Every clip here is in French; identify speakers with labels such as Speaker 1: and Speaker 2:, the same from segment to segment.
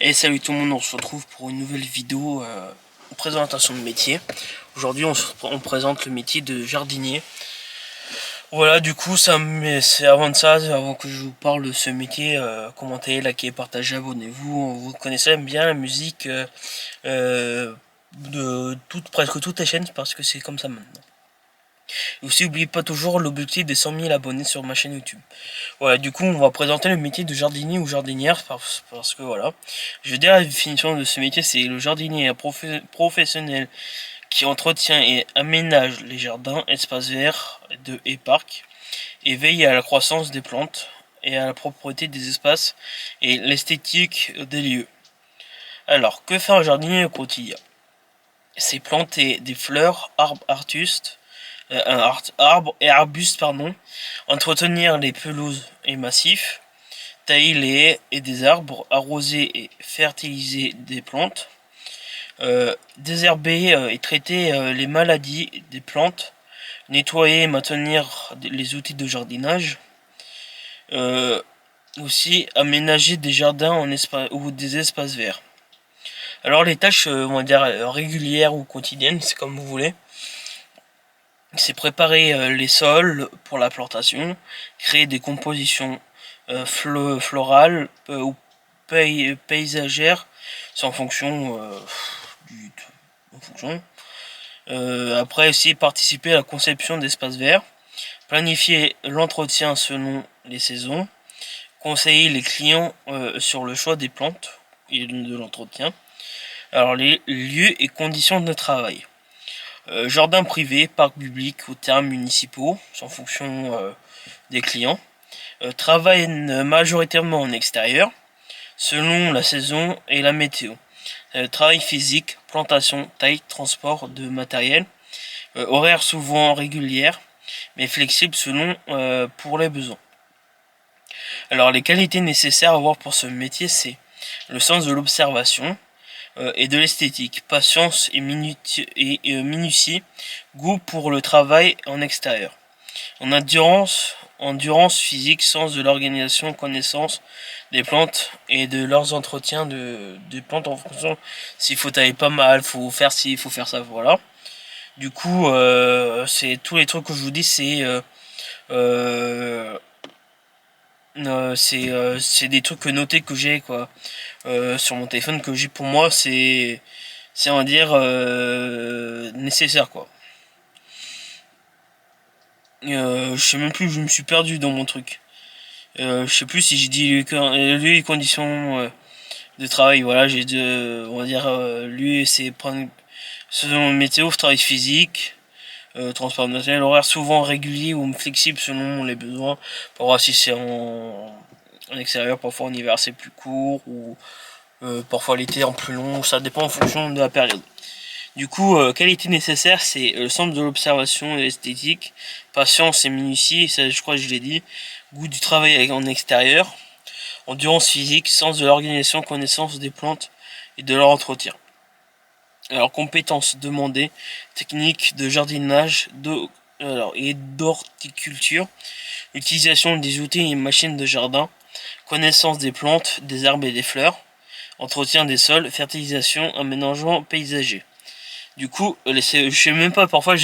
Speaker 1: Et salut tout le monde, on se retrouve pour une nouvelle vidéo présentation de métier. Aujourd'hui on présente le métier de jardinier. Voilà, du coup c'est avant que je vous parle de ce métier, commentez, likez, partagez, abonnez-vous. Vous connaissez bien la musique de presque toutes les chaînes parce que c'est comme ça maintenant. Et aussi n'oubliez pas toujours l'objectif des 100 000 abonnés sur ma chaîne YouTube. Voilà, du coup on va présenter le métier de jardinier ou jardinière parce que voilà. Je vais dire la définition de ce métier, c'est le jardinier professionnel qui entretient et aménage les jardins, espaces verts et parcs, et veille à la croissance des plantes et à la propreté des espaces et l'esthétique des lieux. Alors, que fait un jardinier au quotidien? C'est planter des fleurs, arbres et arbustes, entretenir les pelouses et massifs, tailler les haies et des arbres, arroser et fertiliser des plantes, désherber et traiter les maladies des plantes, nettoyer et maintenir les outils de jardinage, aussi aménager des jardins ou des espaces verts. Alors les tâches, on va dire régulières ou quotidiennes, c'est comme vous voulez. C'est préparer les sols pour la plantation, créer des compositions florales ou paysagères, c'est en fonction après aussi participer à la conception d'espaces verts, planifier l'entretien selon les saisons, conseiller les clients sur le choix des plantes et de l'entretien. Alors les lieux et conditions de travail. Jardin privé, parc public ou terrains municipaux, en fonction des clients. Travaille majoritairement en extérieur, selon la saison et la météo. Travail physique, plantation, taille, transport de matériel. Horaire souvent régulière, mais flexible selon pour les besoins. Alors les qualités nécessaires à avoir pour ce métier, c'est le sens de l'observation et de l'esthétique, patience et minutie, goût pour le travail en extérieur. En endurance physique, sens de l'organisation, connaissance des plantes et de leurs entretiens des plantes en fonction s'il faut tailler pas mal, faut faire ci, il faut faire ça, voilà. Du coup, c'est tous les trucs que je vous dis, c'est des trucs notés que j'ai quoi sur mon téléphone que j'ai pour moi c'est on va dire nécessaire quoi. Je sais même plus, je me suis perdu dans mon truc. Je sais plus si j'ai dit les conditions de travail. Voilà, j'ai on va dire lui c'est prendre selon le météo, travail physique, transport de matériel, horaire souvent régulier ou flexible selon les besoins. Pour voir si c'est en extérieur, parfois en hiver c'est plus court ou parfois l'été en plus long. Ça dépend en fonction de la période. Du coup, qualité nécessaire, c'est le centre de l'observation et l'esthétique, patience et minutie, ça je crois que je l'ai dit, goût du travail en extérieur, endurance physique, sens de l'organisation, connaissance des plantes et de leur entretien. Alors, compétences demandées, techniques de jardinage et d'horticulture, utilisation des outils et machines de jardin, connaissance des plantes, des arbres et des fleurs, entretien des sols, fertilisation, aménagement paysager. Du coup, je sais même pas, parfois,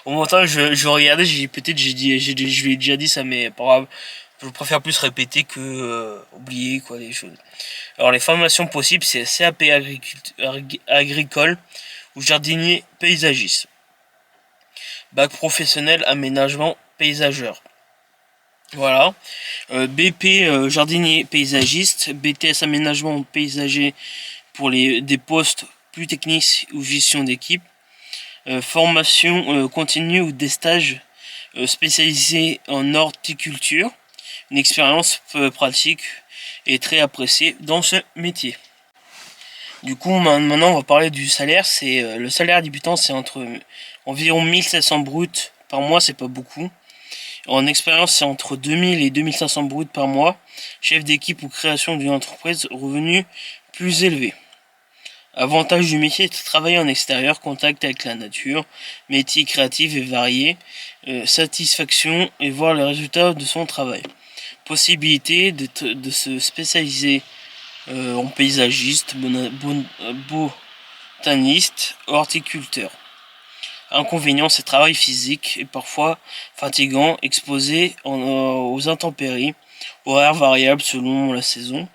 Speaker 1: au montage, je regardais, je lui ai déjà dit ça, mais pas grave, je préfère plus répéter que oublier, quoi, les choses. Alors, les formations possibles, c'est CAP agricole ou jardinier paysagiste. Bac professionnel aménagement paysageur. Voilà. BP jardinier paysagiste, BTS aménagement paysager pour des postes plus techniques ou gestion d'équipe, formation continue ou des stages spécialisés en horticulture, une expérience pratique et très appréciée dans ce métier. Du coup, maintenant on va parler du salaire. C'est le salaire débutant, c'est entre environ 1700 bruts par mois, c'est pas beaucoup. En expérience, c'est entre 2000 et 2500 bruts par mois. Chef d'équipe ou création d'une entreprise, revenu plus élevé. Avantage du métier est de travailler en extérieur, contact avec la nature, métier créatif et varié, satisfaction et voir les résultats de son travail. Possibilité de se spécialiser en paysagiste, botaniste, horticulteur. Inconvénient, c'est travail physique et parfois fatigant, exposé aux intempéries, horaires variables selon la saison,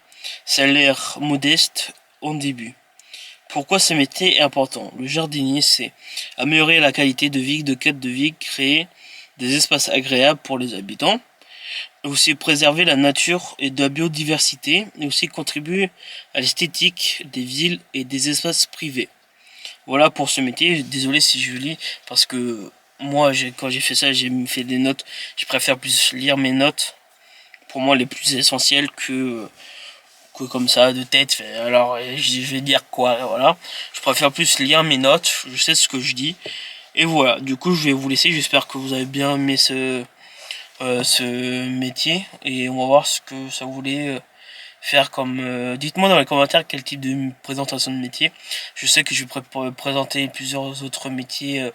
Speaker 1: salaire modeste en début. Pourquoi ce métier est important? Le jardinier, c'est améliorer la qualité de vie, de cadre de vie, créer des espaces agréables pour les habitants, aussi préserver la nature et de la biodiversité, et aussi contribuer à l'esthétique des villes et des espaces privés. Voilà pour ce métier. Désolé si je lis, parce que moi, quand j'ai fait ça, j'ai fait des notes. Je préfère plus lire mes notes, pour moi les plus essentielles que comme ça de tête. Alors je vais dire quoi, voilà. Je préfère plus lire mes notes, je sais ce que je dis. Et voilà, du coup je vais vous laisser, j'espère que vous avez bien aimé ce métier. Et on va voir ce que ça voulait faire comme... dites-moi dans les commentaires quel type de présentation de métier. Je sais que je vais présenter plusieurs autres métiers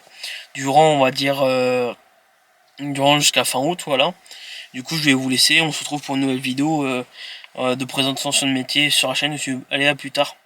Speaker 1: durant, on va dire, durant jusqu'à fin août, voilà. Du coup je vais vous laisser, on se retrouve pour une nouvelle vidéo de présentation de métier sur la chaîne YouTube. Allez, à plus tard.